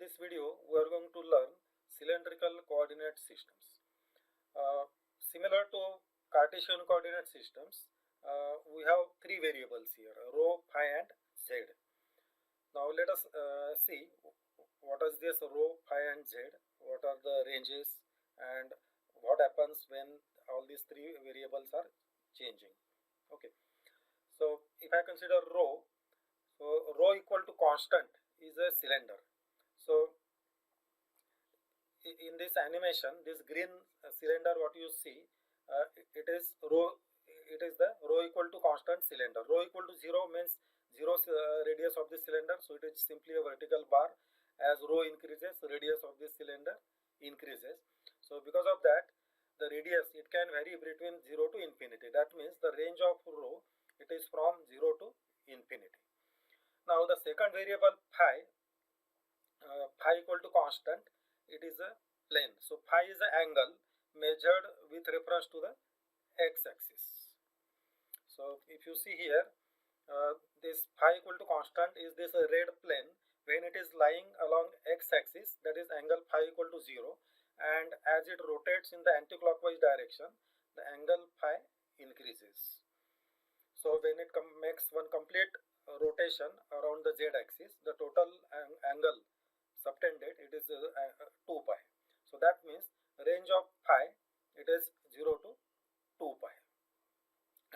this video we are going to learn cylindrical coordinate systems. Similar to Cartesian coordinate systems, we have three variables here: rho, phi and z. Now let us see what is this rho, phi and z, what are the ranges, and what happens when all these three variables are changing. Okay, so if I consider rho, so rho equal to constant is a cylinder. So in this animation, this green cylinder what you see, it is the rho equal to constant cylinder. Rho equal to 0 means 0 radius of this cylinder, so it is simply a vertical bar. As rho increases, radius of this cylinder increases. So because of that, the radius, it can vary between 0 to infinity. That means the range of rho, it is from 0 to infinity. Now the second variable phi, phi equal to constant, it is a plane. So phi is the angle measured with reference to the x-axis. So if you see here, this phi equal to constant is this red plane. When it is lying along x-axis, that is angle phi equal to 0, and as it rotates in the anti-clockwise direction, the angle phi increases. So when it makes one complete rotation around the z-axis, the total angle subtended, it is 2 pi. So that means range of phi, it is 0 to 2 pi,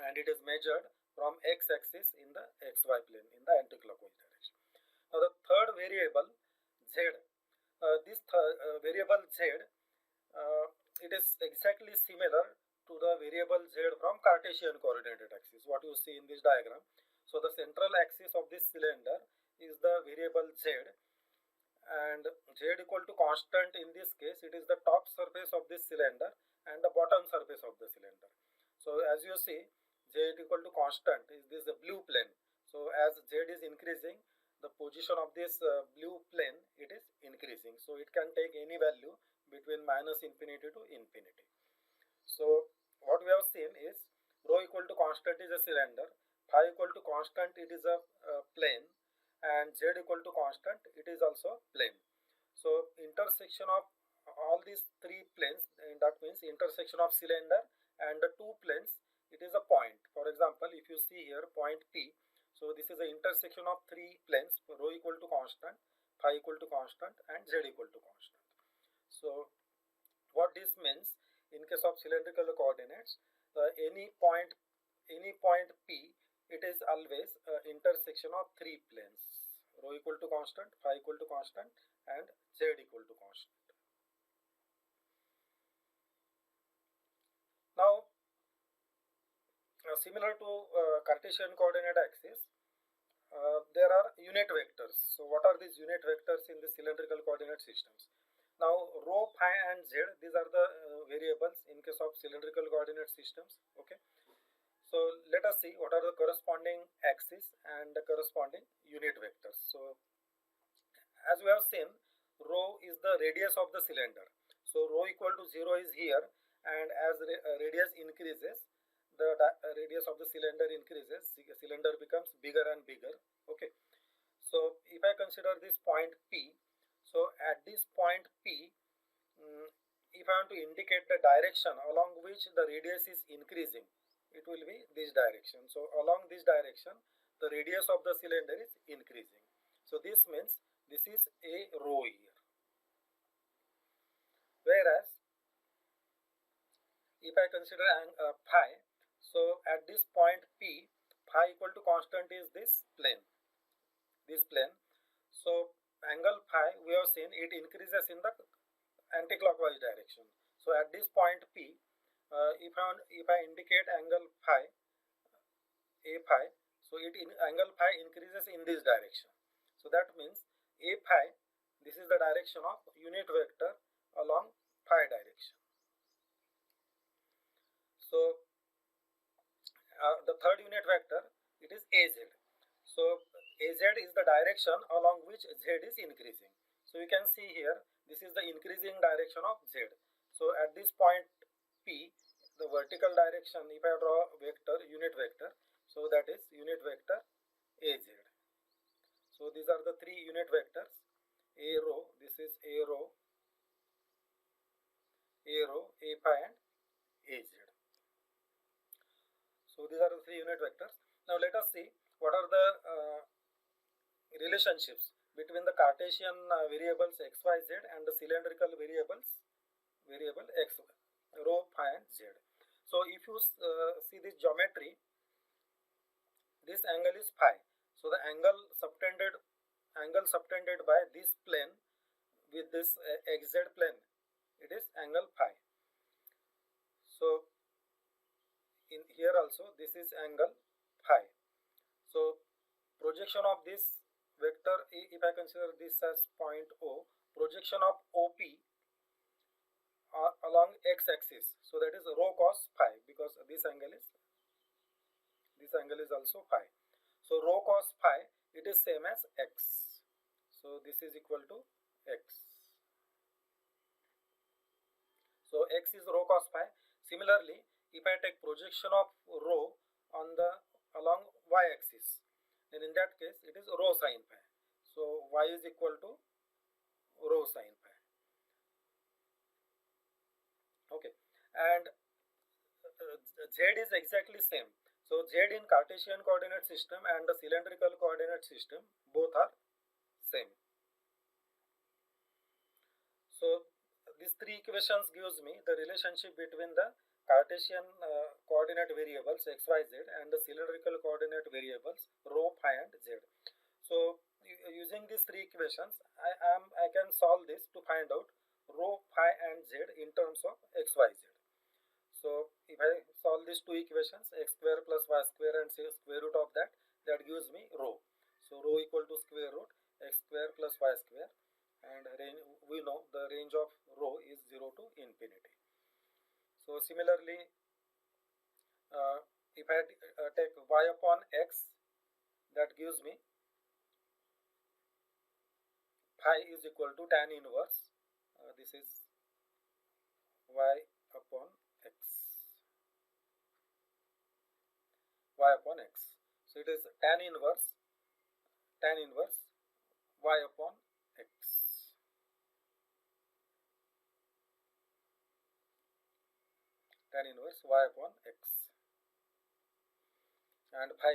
and it is measured from x-axis in the xy plane in the anti-clockwise direction. Now the third variable z, this variable z, it is exactly similar to the variable z from Cartesian coordinated axis, what you see in this diagram. So the central axis of this cylinder is the variable z, and z equal to constant. In this case, it is the top surface of this cylinder and the bottom surface of the cylinder. So as you see, z equal to constant is this the blue plane. So as z is increasing, the position of this blue plane, it is increasing. So it can take any value between minus infinity to infinity. So what we have seen is rho equal to constant is a cylinder, phi equal to constant, it is a plane, and z equal to constant, it is also plane. So intersection of all these three planes, and that means intersection of cylinder and the two planes, it is a point. For example, if you see here point P, so this is the intersection of three planes, rho equal to constant, phi equal to constant, and z equal to constant. So what this means, in case of cylindrical coordinates, any point P, it is always intersection of three planes, rho equal to constant, phi equal to constant, and z equal to constant. Now similar to Cartesian coordinate axis, there are unit vectors. So what are these unit vectors in the cylindrical coordinate systems? Now rho, phi and z, these are the variables in case of cylindrical coordinate systems. Okay, so let us see what are the corresponding axes and the corresponding unit vectors. So as we have seen, rho is the radius of the cylinder. So rho equal to 0 is here, and as radius increases, the radius of the cylinder increases, cylinder becomes bigger and bigger. Okay, so if I consider this point P, so at this point P, if I want to indicate the direction along which the radius is increasing, it will be this direction. So along this direction, the radius of the cylinder is increasing. So this means this is a rho here. Whereas if I consider phi, so at this point P, phi equal to constant is this plane. So angle phi, we have seen it increases in the anti-clockwise direction. So at this point P, if I indicate angle phi, a phi, so angle phi increases in this direction. So that means a phi, this is the direction of unit vector along phi direction. So the third unit vector, it is az. So az is the direction along which z is increasing. So you can see here, this is the increasing direction of z. So at this point P, the vertical direction, if I draw a vector, unit vector, so that is unit vector az. So these are the three unit vectors, a rho, this this is A rho, A phi and AZ. So these are the three unit vectors. Now let us see what are the relationships between the Cartesian variables xyz and the cylindrical variable x, rho, phi and z. So if you see this geometry, this angle is phi. So the angle subtended by this plane with this xz plane, it is angle phi. So in here also this is angle phi. So projection of this vector, if I consider this as point O, projection of OP along x-axis, so that is rho cos phi, because this angle is also phi. So rho cos phi, it is same as x. So this is equal to x. So x is rho cos phi. Similarly, if I take projection of rho along y-axis, then in that case it is rho sin phi. So y is equal to rho sin phi. Okay, and z is exactly same. So z in Cartesian coordinate system and the cylindrical coordinate system, both are same. So these three equations gives me the relationship between the Cartesian coordinate variables xyz and the cylindrical coordinate variables rho, phi and z. So using these three equations, I can solve this to find out rho, phi and z in terms of xyz. So if I solve these two equations, x square plus y square and say square root of that gives me rho. So rho equal to square root x square plus y square, and we know the range of rho is 0 to infinity. So similarly, if I take y upon x, that gives me phi is equal to tan inverse, this is y upon x, so it is tan inverse y upon x, tan inverse y upon x, and phi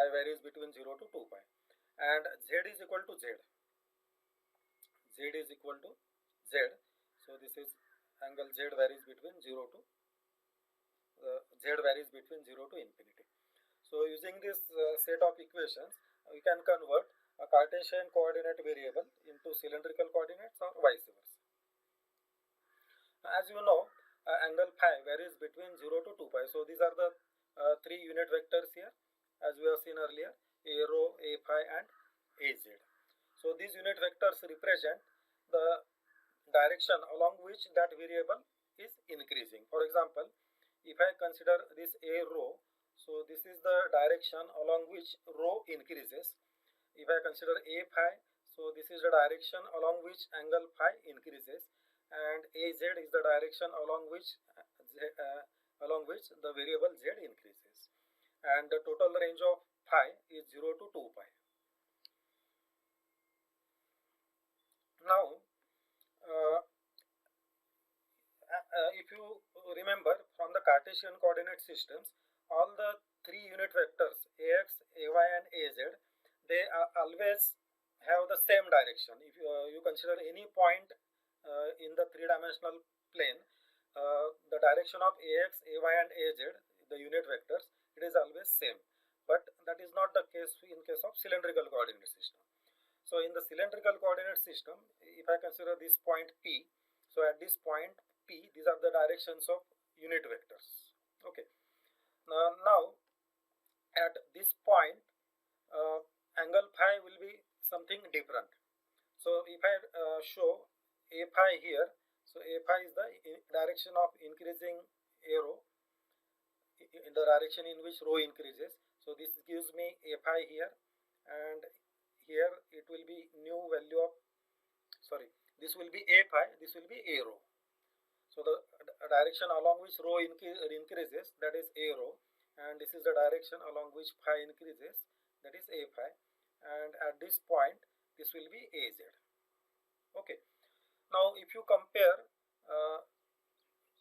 varies between 0 to 2 pi, and z is equal to z. So this is angle z varies between 0 to infinity. So using this set of equations, we can convert a Cartesian coordinate variable into cylindrical coordinates or vice versa. As you know, angle phi varies between 0 to 2 pi. So these are the three unit vectors here, as we have seen earlier: a rho, a phi and az. So these unit vectors represent the direction along which that variable is increasing. For example, if I consider this a rho, so this is the direction along which rho increases. If I consider a phi, so this is the direction along which angle phi increases, and az is the direction along which the variable z increases, and the total range of phi is 0 to 2 pi. Now, if you remember from the Cartesian coordinate systems, all the three unit vectors ax, ay and az, they always have the same direction. If you consider any point in the three-dimensional plane, the direction of ax, ay and az, the unit vectors, it is always same. But that is not the case in case of cylindrical coordinate system. So in the cylindrical coordinate system, if I consider this point P, so at this point P, these are the directions of unit vectors. Okay. Now at this point, angle phi will be something different. So if I show a phi here, so a phi is the direction of increasing arrow, in the direction in which rho increases. So this gives me a phi here, and here it will be new value of, this will be a phi, this will be a rho. So the direction along which rho increases, that is a rho, and this is the direction along which phi increases, that is a phi, and at this point this will be az. Okay, Now if you compare,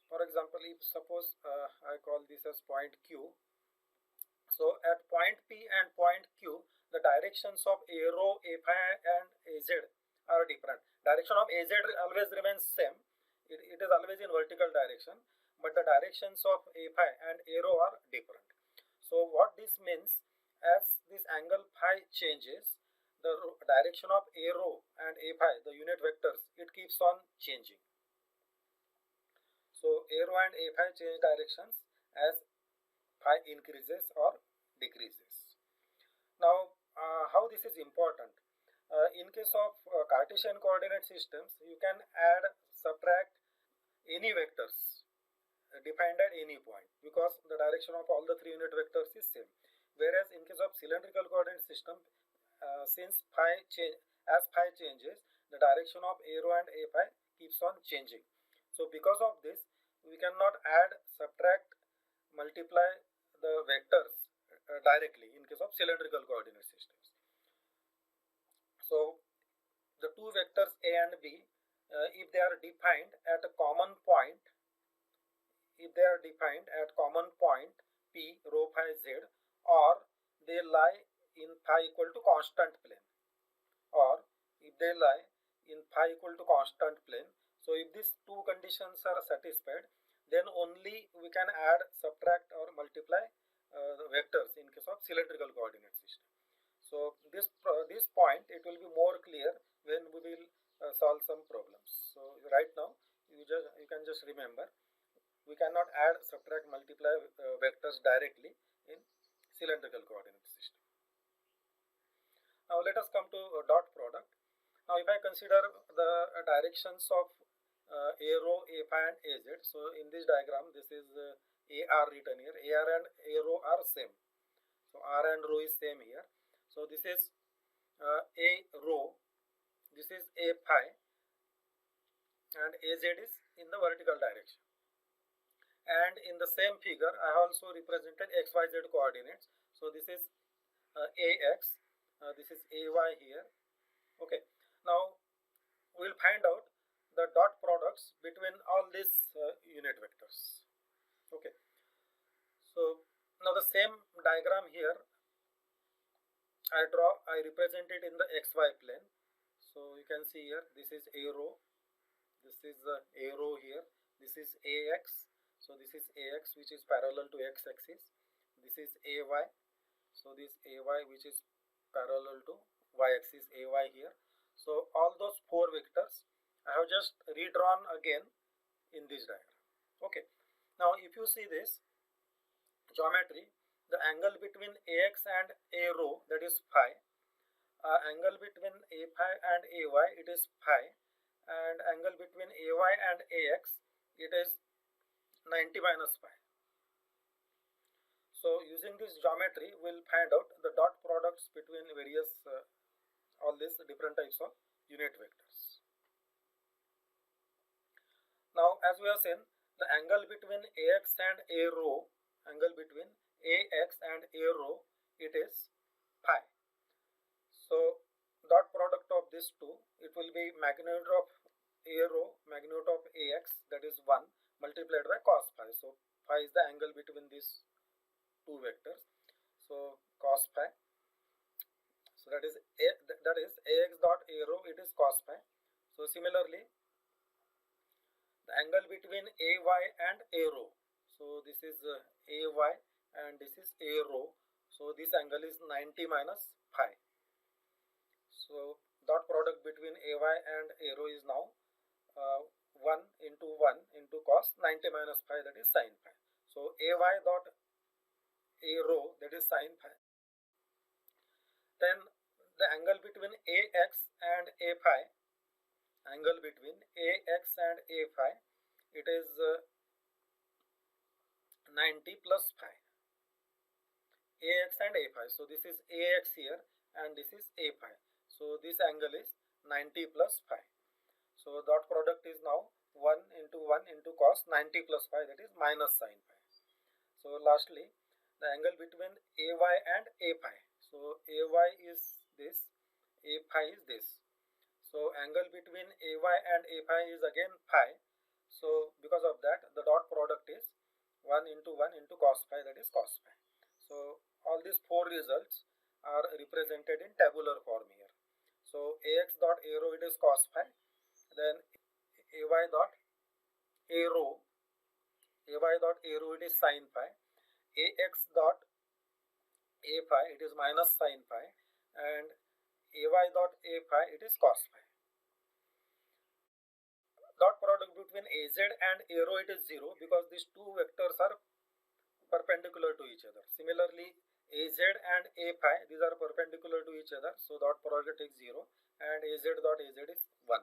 for example, if suppose I call this as point Q. So at point P and point Q, the directions of arrow, A phi and AZ are different. Direction of AZ always remains same. It is always in vertical direction, but the directions of A phi and arrow are different. So what this means, as this angle phi changes, the direction of arrow and A phi, the unit vectors, it keeps on changing. So arrow and A phi change directions as phi increases or decreases. Now, how this is important? In case of Cartesian coordinate systems, you can add, subtract any vectors defined at any point, because the direction of all the three unit vectors is same. Whereas in case of cylindrical coordinate system, since as phi changes, the direction of arrow and A phi keeps on changing. So because of this, we cannot add, subtract, multiply the vectors directly in case of cylindrical coordinate systems. So the two vectors A and B, if they are defined at a common point, P, rho phi z, or they lie in phi equal to constant plane, or if they lie in phi equal to constant plane. So if these two conditions are satisfied, then only we can add, subtract or multiply the vectors in case of cylindrical coordinate system. So this point, it will be more clear when we will solve some problems. So right now you can just remember, we cannot add, subtract, multiply vectors directly in cylindrical coordinate system. Now let us come to dot product. Now if I consider the directions of arrow, A phi and AZ. So in this diagram, this is AR written here. AR and arrow are same. So R and rho is same here. So this is A rho, this is A phi, and AZ is in the vertical direction. And in the same figure, I also represented XYZ coordinates. So this is AX, this is AY here. Okay. Now we will find out the dot products between all these unit vectors. Okay. So now the same diagram here I represent it in the XY plane. So you can see here, this is arrow, this is the arrow here, this is AX. So this is AX which is parallel to X axis. This is AY. So this AY which is parallel to Y axis, AY here. So all those four vectors I have just redrawn again in this diagram. Okay. Now if you see this geometry, the angle between AX and arrow, that is phi. Angle between A phi and AY, it is phi. And angle between AY and AX, it is 90 minus phi. So using this geometry, we'll find out the dot products between various all these different types of unit vectors. Now as we have seen, the angle between AX and arrow, angle between AX and arrow, it is phi. So dot product of these two, it will be magnitude of arrow, magnitude of AX, that is 1, multiplied by cos phi. So phi is the angle between these two vectors. So cos phi. So that is AX dot arrow, it is cos phi. So similarly, the angle between AY and arrow. So this is AY and this is arrow. So this angle is 90 minus phi. So dot product between AY and arrow is now 1 into 1 into cos 90 minus phi, that is sin phi. So AY dot arrow, that is sin phi. Then the angle between AX and A phi, angle between AX and A phi, it is 90 plus phi. AX and A phi. So this is AX here and this is A phi. So this angle is 90 plus phi. So dot product is now 1 into cos 90 plus phi, that is minus sin phi. So lastly, the angle between AY and A phi. So AY is this, A phi is this. So angle between AY and A phi is again phi. So because of that, the dot product is 1 into 1 into cos phi, that is cos phi. So all these four results are represented in tabular form here. So AX dot A rho, it is cos phi. Then AY dot A rho, it is sin phi. AX dot A phi, it is minus sin phi. And AY dot A phi, it is cos phi. Dot product between AZ and A rho, it is 0 because these two vectors are perpendicular to each other. Similarly, AZ and A phi, these are perpendicular to each other, so dot product is 0 and AZ dot AZ is 1.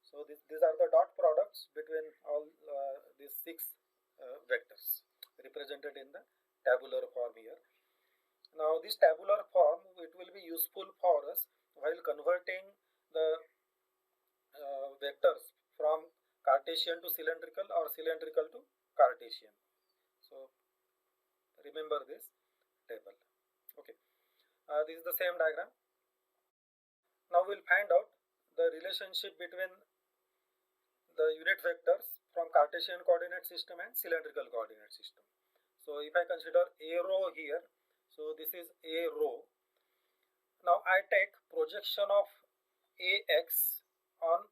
So these are the dot products between all these 6 vectors represented in the tabular form here. Now this tabular form, it will be useful for us while converting the vectors from Cartesian to cylindrical or cylindrical to Cartesian. So remember this table. Okay, this is the same diagram. Now we'll find out the relationship between the unit vectors from Cartesian coordinate system and cylindrical coordinate system. So if I consider A rho here, so this is A rho. Now I take projection of AX on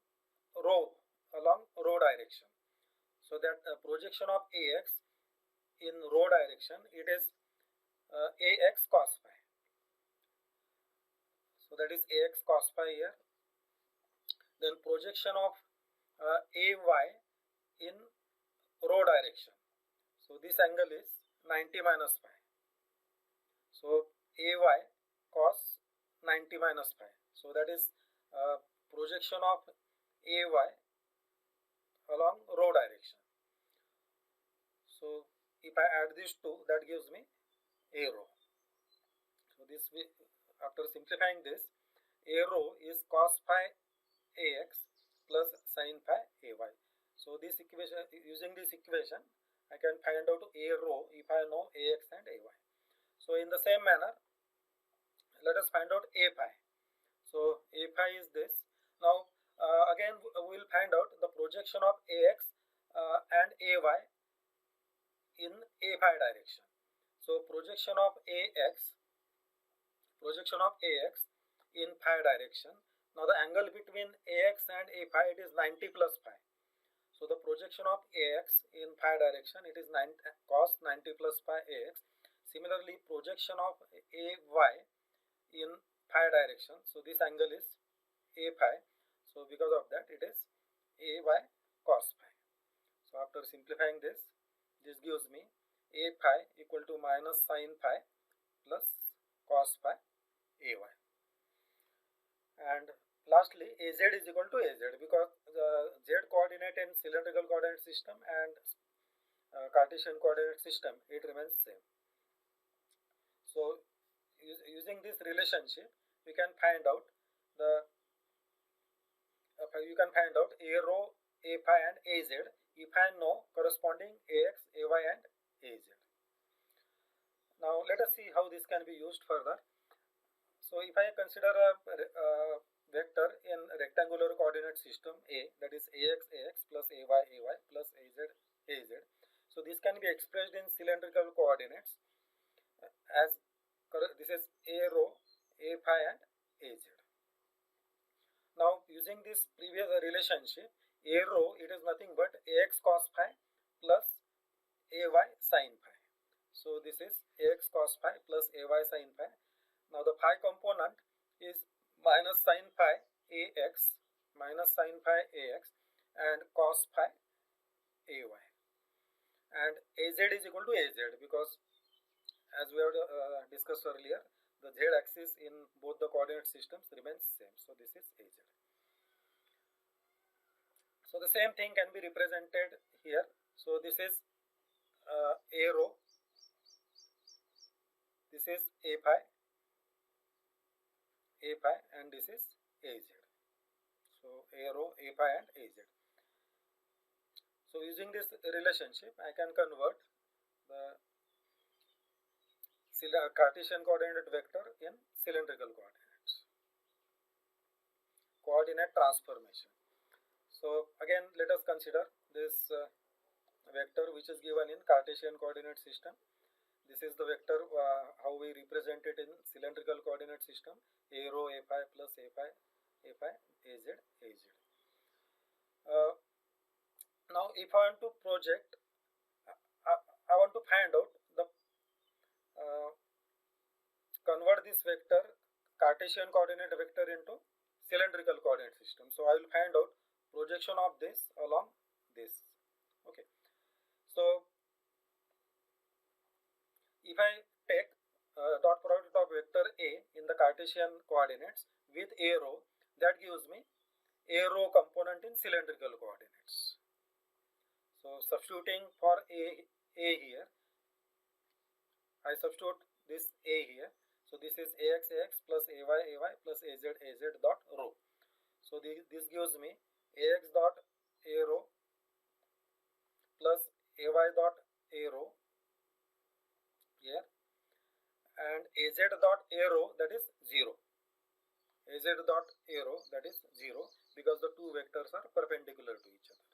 rho along rho direction. So that projection of AX in rho direction, it is AX cos phi. So that is AX cos phi here. Then projection of AY in rho direction. So this angle is 90 minus phi. So AY cos 90 minus phi. So that is projection of AY along rho direction. So if I add these two, that gives me A rho. So this way, after simplifying this, A rho is cos phi AX plus sin phi AY. So this equation, using this equation, I can find out A rho if I know AX and AY. So in the same manner, let us find out A phi. So A phi is this. Now again we will find out the projection of AX and AY in A phi direction. So projection of AX in phi direction. Now the angle between AX and A phi, it is 90 plus phi. So the projection of AX in phi direction, it is cos 90 plus phi AX. Similarly, projection of AY in phi direction, so this angle is A phi. So because of that, it is AY cos phi. So after simplifying this gives me A phi equal to minus sin phi plus cos phi AY. And lastly, AZ is equal to AZ because the Z coordinate in cylindrical coordinate system and Cartesian coordinate system, it remains same. So using this relationship, we can find out the A rho, A phi and AZ if I know corresponding AX, AY and AZ. Now let us see how this can be used further. So if I consider a vector in rectangular coordinate system A, that is AX, AX plus AY, AY plus AZ, AZ. So this can be expressed in cylindrical coordinates as this is A rho, A phi and AZ. Now using this previous relationship, A rho, it is nothing but AX cos phi plus AY sin phi. So this is AX cos phi plus AY sin phi. Now the phi component is minus sin phi AX and cos phi AY. And AZ is equal to AZ because as we have discussed earlier, the Z axis in both the coordinate systems remains same. So this is AZ. So the same thing can be represented here. So this is A rho, this is A phi, and this is AZ. So A rho, A phi and AZ. So using this relationship, I can convert the Cartesian coordinate vector in cylindrical coordinates. coordinate transformation. So again, let us consider this vector which is given in Cartesian coordinate system. This is the vector how we represent it in cylindrical coordinate system: a rho a phi plus a phi az az. Now if I want to project, I want to find out the convert this vector Cartesian coordinate vector into cylindrical coordinate system. So I will find out projection of this along this. Okay, so if I take dot product of vector A in the Cartesian coordinates with a rho, that gives me a rho component in cylindrical coordinates. So substituting for a here, I substitute this a here. So this is ax plus ay plus az dot rho. So this gives me ax dot a rho plus ay dot a rho here, and az dot a rho, that is 0. Az dot a rho, that is 0, because the two vectors are perpendicular to each other.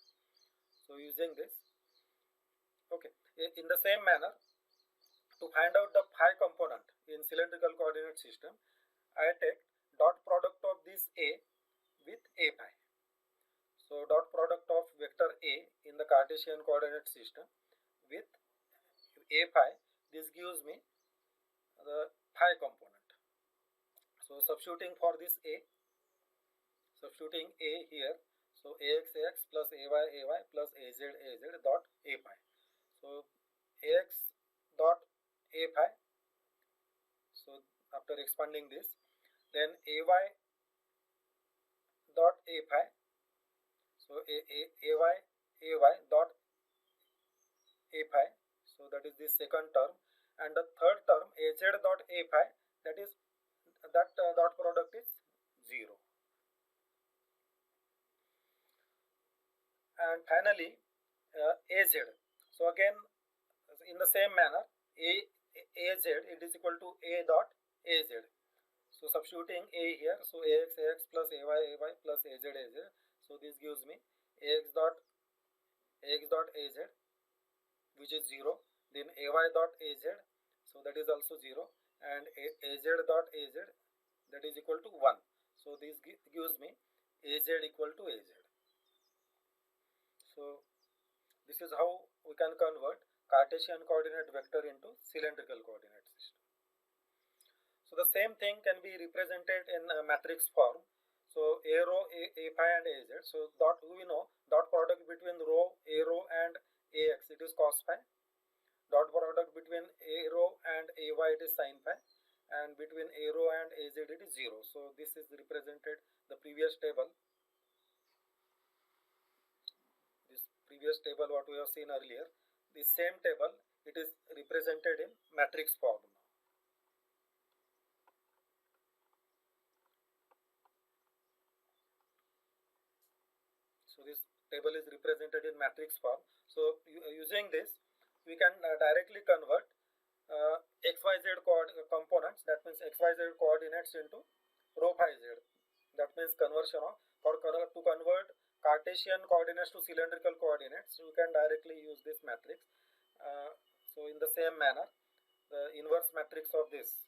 So using this, okay, in the same manner, to find out the phi component in cylindrical coordinate system, I take dot product of this a with a phi. So dot product of vector a in the Cartesian coordinate system with a phi, this gives me the phi component. So substituting for this a, substituting a here, so ax plus ay plus az dot a phi. So ax dot a phi, so after expanding this, then ay dot a phi, so ay dot a phi, so that is the second term, and the third term az dot a phi, that is that dot product is 0. And finally az. So again, in the same manner, az, it is equal to a dot az. So substituting a here, so ax plus ay plus az. So this gives me ax dot az, which is 0. Then ay dot az, so that is also 0, and az dot az, that is equal to 1. So this gives me az equal to az. So this is how we can convert Cartesian coordinate vector into cylindrical coordinate system. So the same thing can be represented in matrix form. So a rho, a phi and az. So dot, we know dot product between rho, a rho and ax, it is cos phi. Dot product between a rho and ay, it is sin phi, and between a rho and az, it is 0. So this is represented, the previous table what we have seen earlier, the same table, it is represented in matrix form. So this table is represented in matrix form. So using this, we can directly convert xyz components, that means xyz coordinates, into rho phi z. That means conversion of, to convert Cartesian coordinates to cylindrical coordinates, you can directly use this matrix. So in the same manner, the inverse matrix of this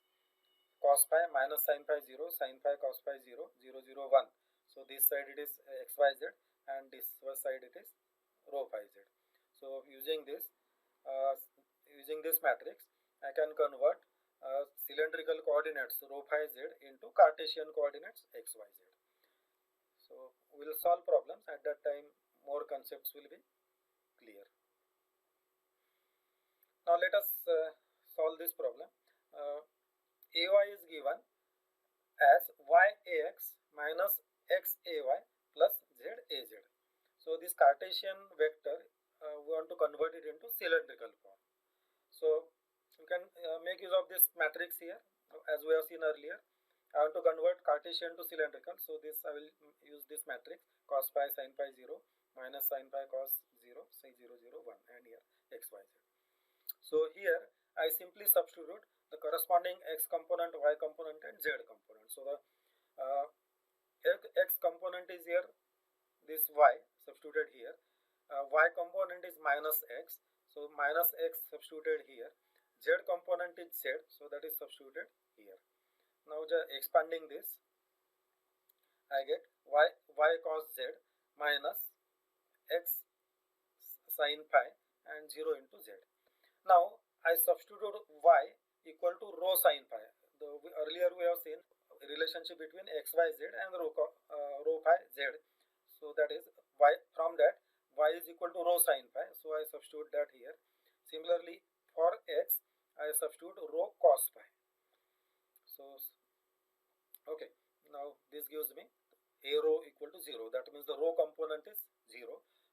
cos phi minus sin phi 0, sin phi cos phi 0, 0, 0, 1. So this side it is xyz, and this side it is rho phi z. So using this matrix, I can convert cylindrical coordinates rho phi z into Cartesian coordinates x, y, z. So we will solve problems. At that time, more concepts will be clear. Now let us solve this problem. Ay is given as yax minus xay plus zaz. So this Cartesian vector, we want to convert it into cylindrical form. So you can make use of this matrix here, as we have seen earlier. I want to convert Cartesian to cylindrical, so this I will use this matrix cos phi sin phi 0 minus sin phi cos 0, say 0, 0, 1, and here x, y, z. So here I simply substitute the corresponding x component, y component, and z component. So the x component is here, this y substituted here, y component is minus x, so minus x substituted here, z component is z, so that is substituted here. Now just expanding this, I get y cos z minus x sin phi and 0 into z. Now I substitute y equal to rho sin phi. Earlier we have seen relationship between x, y, z and rho phi z. So that is y, from that y is equal to rho sin phi. So I substitute that here. Similarly for x I substitute rho cos phi. So okay, now this gives me a rho equal to 0. That means the rho component is 0.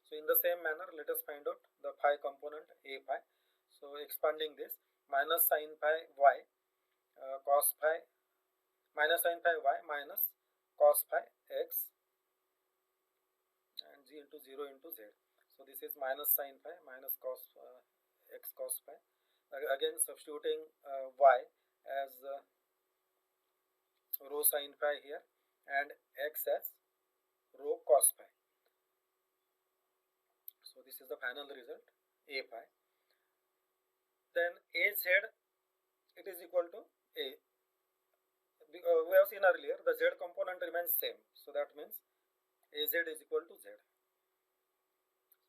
So in the same manner, let us find out the phi component a phi. So expanding this, minus sin phi y cos phi, minus sin phi y minus cos phi x and z into 0 into z. So this is minus sin phi minus cos x cos phi. Again substituting y as rho sin phi here and x as rho cos phi. So this is the final result, a phi. Then az, it is equal to a. We have seen earlier the z component remains same, so that means az is equal to z.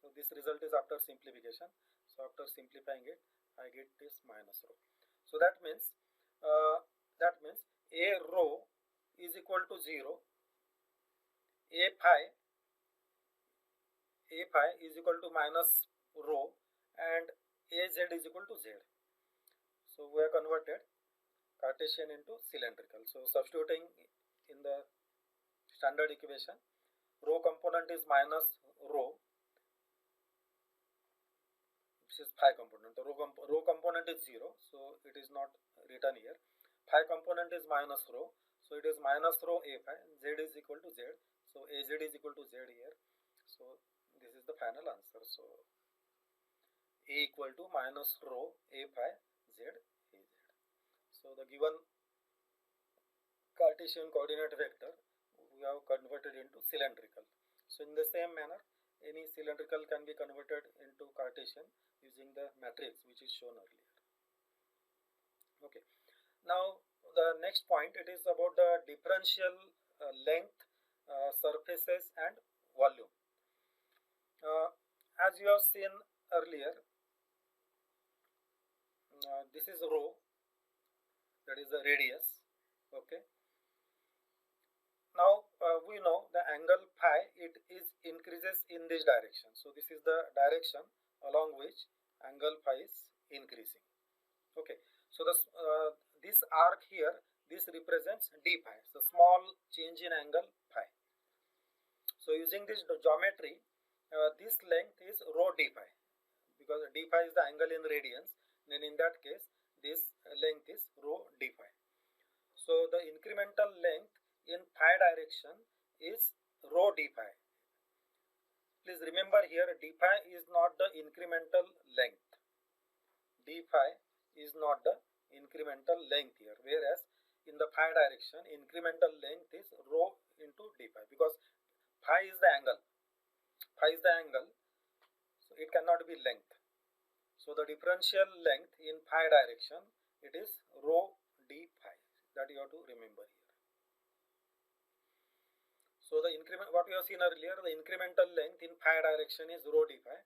So this result is after simplification. So after simplifying it, I get this minus rho. So that means a rho is equal to 0, a phi is equal to minus rho, and az is equal to z. So we have converted Cartesian into cylindrical. So substituting in the standard equation, rho component is minus rho, this is phi component. The rho component is 0, so it is not written here. Phi component is minus rho, so it is minus rho a phi, z is equal to z, so az is equal to z here. So this is the final answer. So a equal to minus rho a phi z az. So the given Cartesian coordinate vector we have converted into cylindrical. So in the same manner, any cylindrical can be converted into Cartesian using the matrix which is shown earlier. Okay. Now the next point, it is about the differential length, surfaces and volume. As you have seen earlier, this is rho, that is the radius. Okay. Now we know the angle phi, it is increases in this direction. So this is the direction along which angle phi is increasing. Okay. So this arc here, this represents d phi, so small change in angle phi. So using this geometry, this length is rho d phi, because d phi is the angle in radians. Then in that case, this length is rho d phi. So the incremental length in phi direction is rho d phi. Please remember here, d phi is not the incremental length. D phi is not the incremental length here, whereas in the phi direction, incremental length is rho into d phi, because phi is the angle. Phi is the angle, so it cannot be length. So the differential length in phi direction, it is rho d phi. That you have to remember here. So the increment, what we have seen earlier, the incremental length in phi direction is rho d phi.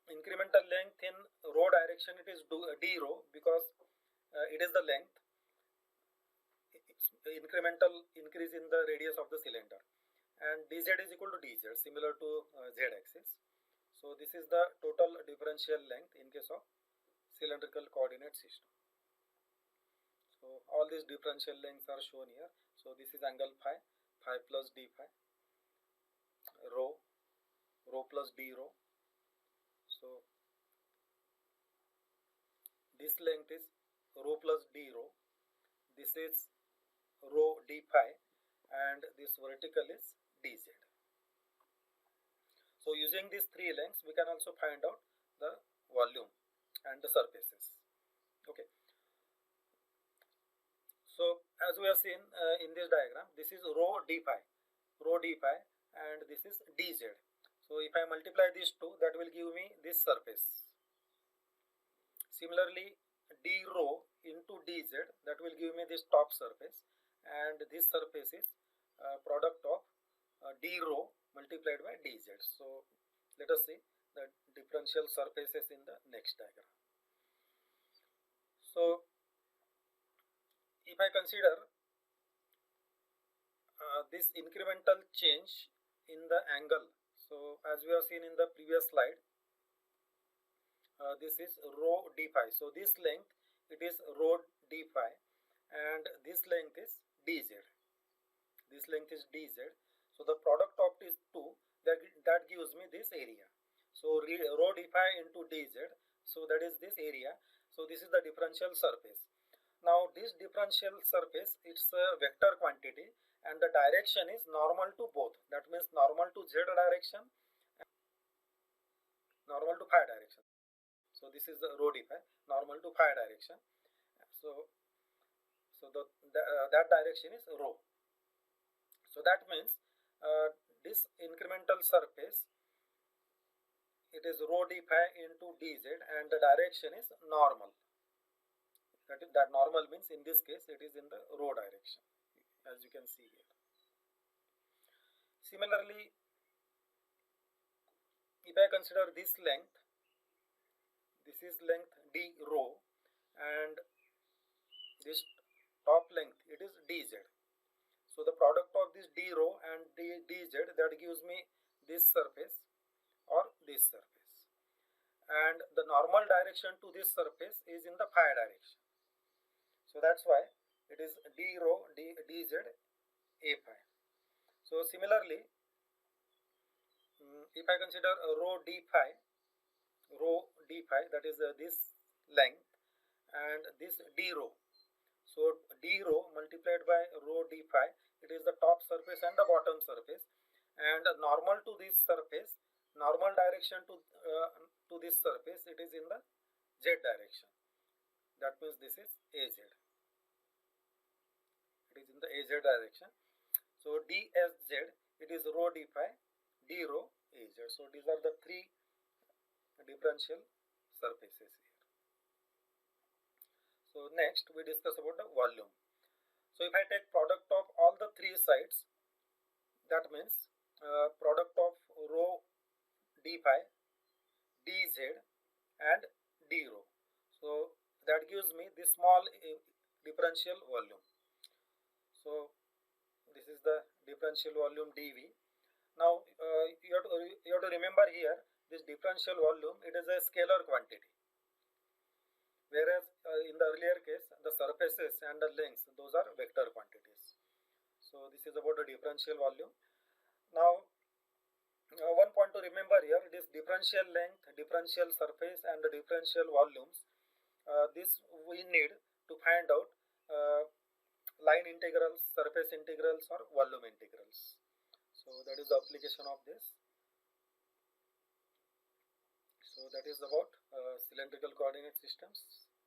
Incremental length in rho direction, it is d rho, because it is the length. It's incremental increase in the radius of the cylinder, and dz is equal to dz, similar to z axis. So this is the total differential length in case of cylindrical coordinate system. So all these differential lengths are shown here. So this is angle phi, phi plus d phi, rho, rho plus d rho. So this length is rho plus d rho, this is rho d phi, and this vertical is dz. So using these three lengths, we can also find out the volume and the surfaces. Okay. So as we have seen in this diagram, this is rho d phi, and this is dz. So if I multiply these two, that will give me this surface. Similarly, d rho into dz, that will give me this top surface, and this surface is product of d rho multiplied by dz. So let us see the differential surfaces in the next diagram. So if I consider this incremental change in the angle, so as we have seen in the previous slide, this is rho d phi. So this length, it is rho d phi, and this length is dz. This length is dz. So the product of these two, that gives me this area. So rho d phi into dz, so that is this area. So this is the differential surface. Now this differential surface, it's a vector quantity, and the direction is normal to both. That means normal to z direction, normal to phi direction. So this is the rho d phi, normal to phi direction. So that direction is rho. So that means this incremental surface, it is rho d phi into dz, and the direction is normal. That normal means in this case it is in the rho direction, as you can see here. Similarly, if I consider this length, this is length d rho, and this top length, it is dz. So the product of this d rho and dz, that gives me this surface or this surface, and the normal direction to this surface is in the phi direction. So that's why it is d rho dz a phi. So similarly, if I consider rho d phi, that is this length, and this d rho. So d rho multiplied by rho d phi, it is the top surface and the bottom surface, and normal to this surface, normal direction to this surface, it is in the z direction. That means this is az. It is in the az direction. So dsz, it is rho d phi, d rho az. So these are the three differential surfaces here. So next we discuss about the volume. So if I take product of all the three sides, that means product of rho d phi, dz, and d rho. So that gives me this small differential volume. So this is the differential volume dV. Now you have to remember here, this differential volume, it is a scalar quantity, whereas in the earlier case, the surfaces and the lengths, those are vector quantities. So this is about the differential volume. Now one point to remember here, this differential length, differential surface, and the differential volumes, this we need to find out line integrals, surface integrals, or volume integrals. So that is the application of this. So that is about cylindrical coordinate systems.